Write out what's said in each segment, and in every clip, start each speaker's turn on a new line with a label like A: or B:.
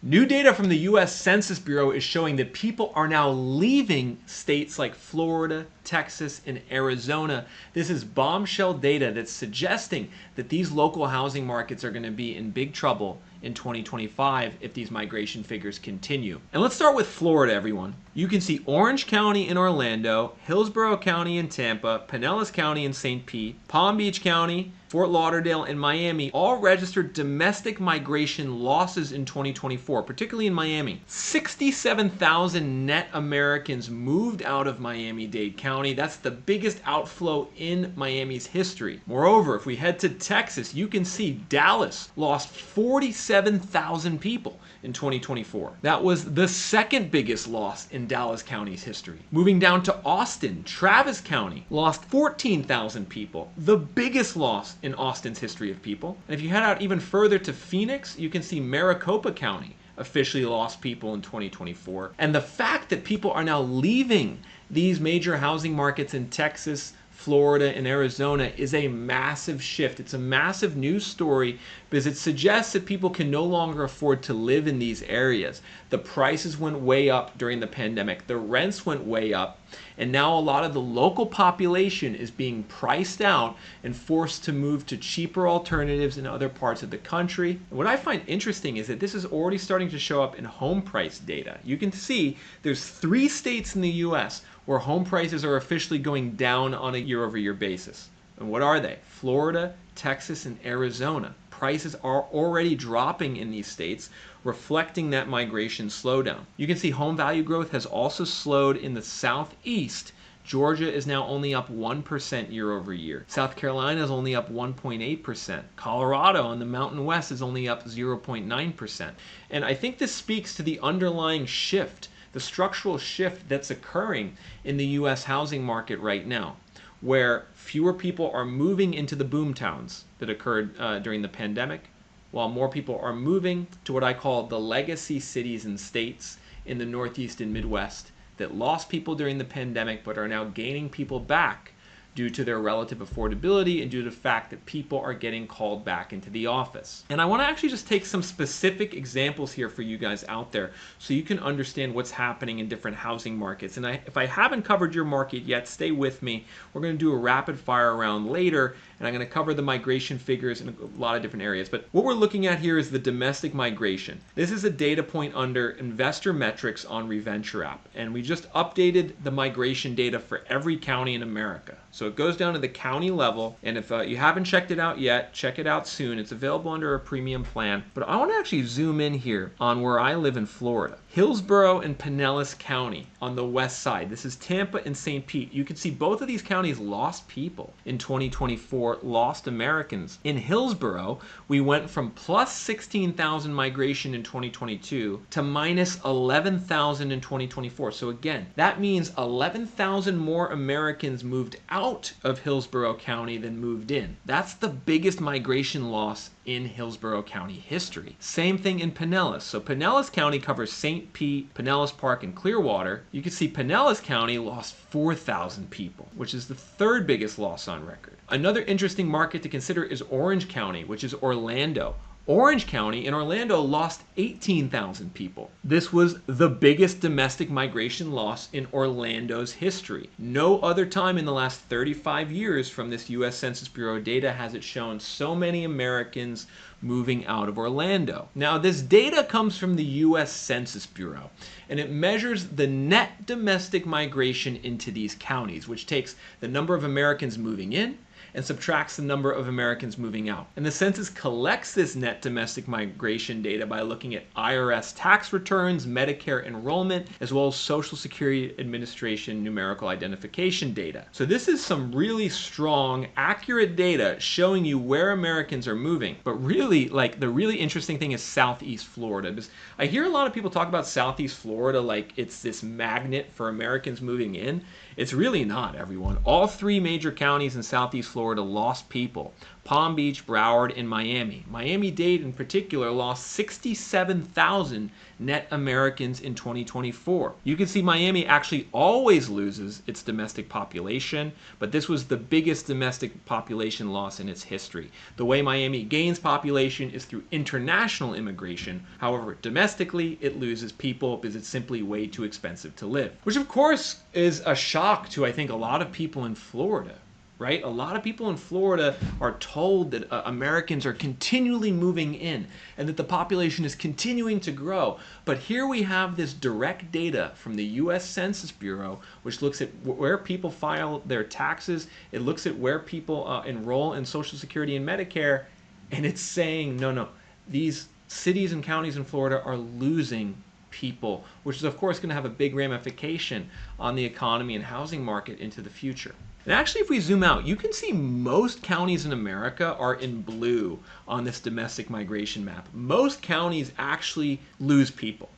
A: New data from the US Census Bureau is showing that people are now leaving states like Florida, Texas, and Arizona. This is bombshell data that's suggesting that these local housing markets are going to be in big trouble in 2025 if these migration figures continue. And let's start with Florida, everyone. You can see Orange County in Orlando, Hillsborough County in Tampa, Pinellas County in St. Pete, Palm Beach County, Fort Lauderdale, and Miami all registered domestic migration losses in 2024, particularly in Miami. 67,000 net Americans moved out of Miami-Dade County. That's the biggest outflow in Miami's history. Moreover, if we head to Texas, you can see Dallas lost 47,000 people in 2024. That was the second biggest loss in Dallas County's history. Moving down to Austin, Travis County lost 14,000 people, the biggest loss in Austin's history of people. And if you head out even further to Phoenix, you can see Maricopa County officially lost people in 2024. And the fact that people are now leaving these major housing markets in Texas, Florida, and Arizona is a massive shift. It's a massive news story because it suggests that people can no longer afford to live in these areas. The prices went way up during the pandemic. The rents went way up. And now a lot of the local population is being priced out and forced to move to cheaper alternatives in other parts of the country. And what I find interesting is that this is already starting to show up in home price data. You can see there's 3 states in the US where home prices are officially going down on a year-over-year basis. And what are they? Florida, Texas, and Arizona. Prices are already dropping in these states, reflecting that migration slowdown. You can see home value growth has also slowed in the southeast. Georgia is now only up 1% year over year. South Carolina is only up 1.8%. Colorado in the Mountain West is only up 0.9%. And I think this speaks to the underlying shift, the structural shift that's occurring in the US housing market right now, where fewer people are moving into the boom towns that occurred during the pandemic, while more people are moving to what I call the legacy cities and states in the Northeast and Midwest that lost people during the pandemic but are now gaining people back due to their relative affordability and due to the fact that people are getting called back into the office. And I want to actually just take some specific examples here for you guys out there so you can understand what's happening in different housing markets. And if I haven't covered your market yet, stay with me. We're going to do a rapid fire round later, and I'm going to cover the migration figures in a lot of different areas. But what we're looking at here is the domestic migration. This is a data point under investor metrics on Reventure App, and we just updated the migration data for every county in America. So it goes down to the county level, and if you haven't checked it out yet, check it out soon. It's available under a premium plan. But I want to actually zoom in here on where I live in Florida. Hillsborough and Pinellas County on the west side. This is Tampa and St. Pete. You can see both of these counties lost people in 2024, lost Americans. In Hillsborough, we went from plus 16,000 migration in 2022 to minus 11,000 in 2024. So again, that means 11,000 more Americans moved out of Hillsborough County than moved in. That's the biggest migration loss in Hillsborough County history. Same thing in Pinellas. So Pinellas County covers St. Pete, Pinellas Park, and Clearwater. You can see Pinellas County lost 4,000 people, which is the 3rd biggest loss on record. Another interesting market to consider is Orange County, which is Orlando. Orange County in Orlando lost 18,000 people. This was the biggest domestic migration loss in Orlando's history. No other time in the last 35 years from this US Census Bureau data has it shown so many Americans moving out of Orlando. Now, this data comes from the US Census Bureau, and it measures the net domestic migration into these counties, which takes the number of Americans moving in and subtracts the number of Americans moving out. And the census collects this net domestic migration data by looking at IRS tax returns, Medicare enrollment, as well as Social Security Administration numerical identification data. So this is some really strong, accurate data showing you where Americans are moving. But really, like, the really interesting thing is Southeast Florida. Because I hear a lot of people talk about Southeast Florida like it's this magnet for Americans moving in. It's really not, everyone. All 3 major counties in Southeast Florida Florida lost people. Palm Beach, Broward, and Miami. Miami-Dade in particular lost 67,000 net Americans in 2024. You can see Miami actually always loses its domestic population, but this was the biggest domestic population loss in its history. The way Miami gains population is through international immigration. However, domestically, it loses people because it's simply way too expensive to live. Which of course is a shock to, I think, a lot of people in Florida. Right? A lot of people in Florida are told that Americans are continually moving in and that the population is continuing to grow. But here we have this direct data from the US Census Bureau, which looks at where people file their taxes. It looks at where people enroll in Social Security and Medicare. And it's saying, no, these cities and counties in Florida are losing people, which is of course going to have a big ramification on the economy and housing market into the future. And actually, if we zoom out, you can see most counties in America are in blue on this domestic migration map. Most counties actually lose people,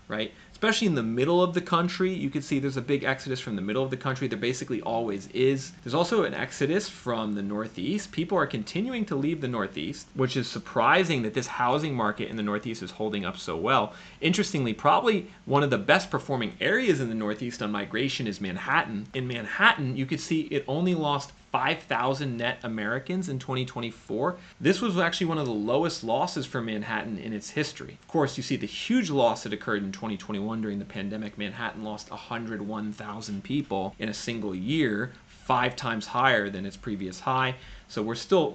A: right? Especially in the middle of the country, you can see there's a big exodus from the middle of the country. There basically always is. There's also an exodus from the Northeast. People are continuing to leave the Northeast, which is surprising that this housing market in the Northeast is holding up so well. Interestingly, probably one of the best performing areas in the Northeast on migration is Manhattan. In Manhattan, you could see it only lost 5,000 net Americans in 2024. This was actually one of the lowest losses for Manhattan in its history. Of course, you see the huge loss that occurred in 2021 during the pandemic. Manhattan lost 101,000 people in a single year, 5 times higher than its previous high. So we're still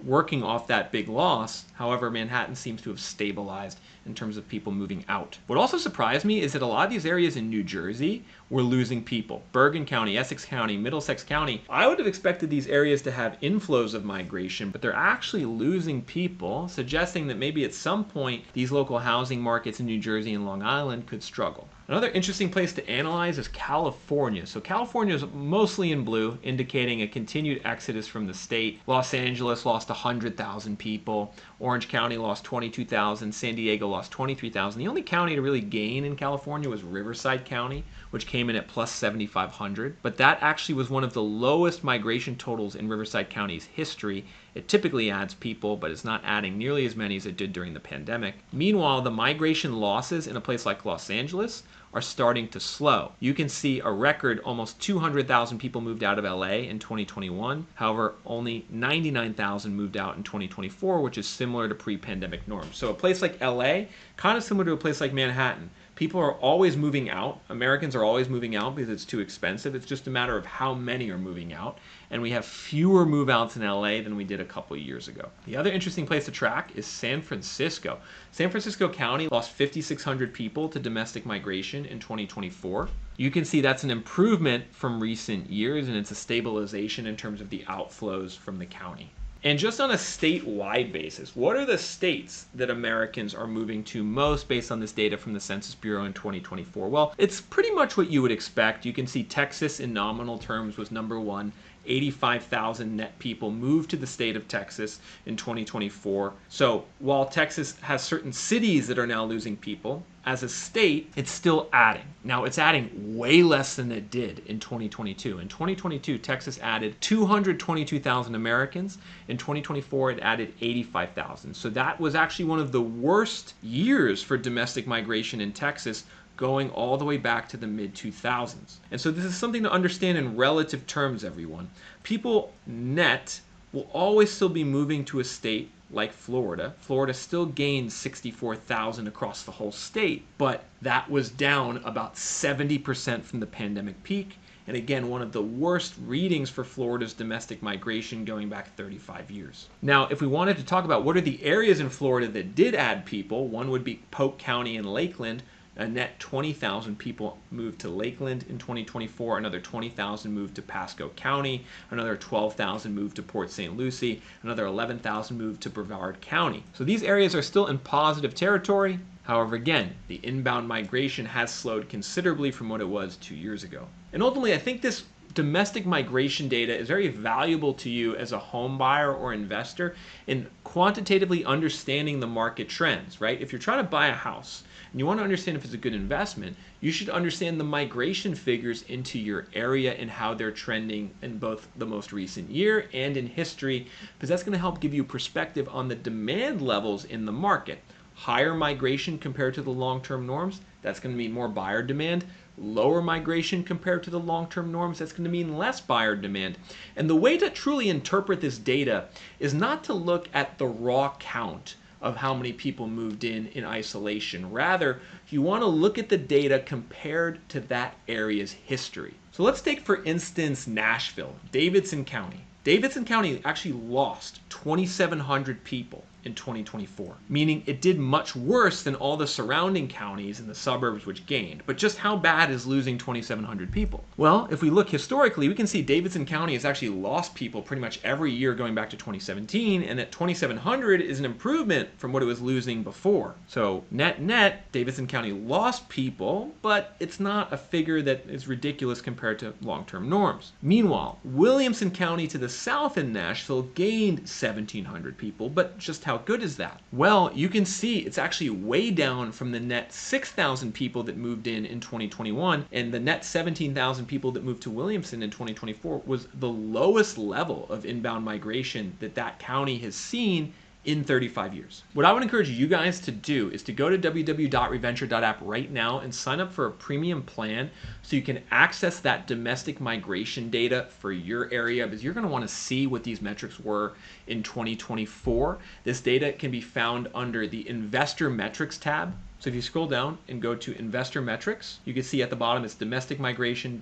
A: working off that big loss. However, Manhattan seems to have stabilized in terms of people moving out. What also surprised me is that a lot of these areas in New Jersey were losing people. Bergen County, Essex County, Middlesex County. I would have expected these areas to have inflows of migration, but they're actually losing people, suggesting that maybe at some point these local housing markets in New Jersey and Long Island could struggle. Another interesting place to analyze is California. So California is mostly in blue, indicating a continued exodus from the state. Los Angeles lost 100,000 people. Orange County lost 22,000. San Diego lost 23,000. The only county to really gain in California was Riverside County, which came in at plus 7,500. But that actually was one of the lowest migration totals in Riverside County's history. It typically adds people, but it's not adding nearly as many as it did during the pandemic. Meanwhile, the migration losses in a place like Los Angeles are starting to slow. You can see a record almost 200,000 people moved out of LA in 2021. However, only 99,000 moved out in 2024, which is similar to pre-pandemic norms. So a place like LA, kind of similar to a place like Manhattan. People are always moving out. Americans are always moving out because it's too expensive. It's just a matter of how many are moving out. And we have fewer move outs in LA than we did a couple of years ago. The other interesting place to track is San Francisco. San Francisco County lost 5,600 people to domestic migration in 2024. You can see that's an improvement from recent years, and it's a stabilization in terms of the outflows from the county. And just on a statewide basis, what are the states that Americans are moving to most based on this data from the Census Bureau in 2024? Well, it's pretty much what you would expect. You can see Texas in nominal terms was number one. 85,000 net people moved to the state of Texas in 2024. So while Texas has certain cities that are now losing people, as a state, it's still adding. Now, it's adding way less than it did in 2022. In 2022, Texas added 222,000 Americans. In 2024, it added 85,000. So that was actually one of the worst years for domestic migration in Texas, going all the way back to the mid-2000s. And so this is something to understand in relative terms, everyone. People net will always still be moving to a state like Florida. Florida still gained 64,000 across the whole state, but that was down about 70% from the pandemic peak. And again, one of the worst readings for Florida's domestic migration going back 35 years. Now, if we wanted to talk about what are the areas in Florida that did add people, one would be Polk County and Lakeland. A net 20,000 people moved to Lakeland in 2024. Another 20,000 moved to Pasco County. Another 12,000 moved to Port St. Lucie. Another 11,000 moved to Brevard County. So these areas are still in positive territory. However, again, the inbound migration has slowed considerably from what it was 2 years ago. And ultimately, I think this domestic migration data is very valuable to you as a home buyer or investor in quantitatively understanding the market trends, right? If you're trying to buy a house and you want to understand if it's a good investment, you should understand the migration figures into your area and how they're trending in both the most recent year and in history, because that's going to help give you perspective on the demand levels in the market. Higher migration compared to the long-term norms, that's going to mean more buyer demand. Lower migration compared to the long-term norms, that's going to mean less buyer demand. And the way to truly interpret this data is not to look at the raw count of how many people moved in isolation. Rather, you want to look at the data compared to that area's history. So let's take, for instance, Nashville, Davidson County. Davidson County actually lost 2,700 people in 2024, meaning it did much worse than all the surrounding counties and the suburbs which gained. But just how bad is losing 2,700 people? Well, if we look historically, we can see Davidson County has actually lost people pretty much every year going back to 2017, and at 2,700 is an improvement from what it was losing before. So net, Davidson County lost people, but it's not a figure that is ridiculous compared to long-term norms. Meanwhile, Williamson County to the south in Nashville gained 1,700 people, but just how good is that? Well, you can see it's actually way down from the net 6,000 people that moved in 2021, and the net 17,000 people that moved to Williamson in 2024 was the lowest level of inbound migration that that county has seen in 35 years. What I would encourage you guys to do is to go to www.reventure.app right now and sign up for a premium plan so you can access that domestic migration data for your area, because you're going to want to see what these metrics were in 2024. This data can be found under the Investor Metrics tab. So if you scroll down and go to Investor Metrics, you can see at the bottom it's domestic migration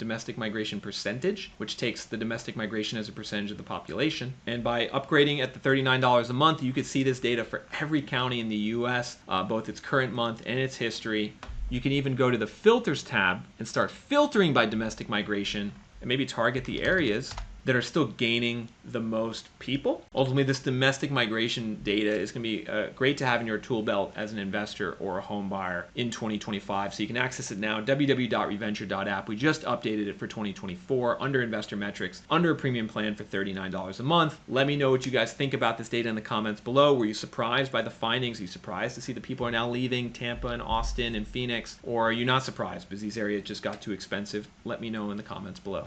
A: percentage, which takes the domestic migration as a percentage of the population. And by upgrading at the $39 a month, you could see this data for every county in the US, both its current month and its history. You can even go to the Filters tab and start filtering by domestic migration and maybe target the areas that are still gaining the most people. Ultimately, this domestic migration data is going to be great to have in your tool belt as an investor or a home buyer in 2025. So you can access it now, www.reventure.app. We just updated it for 2024 under Investor Metrics, under a premium plan for $39 a month. Let me know what you guys think about this data in the comments below. Were you surprised by the findings? Are you surprised to see that people are now leaving Tampa and Austin and Phoenix? Or are you not surprised because these areas just got too expensive? Let me know in the comments below.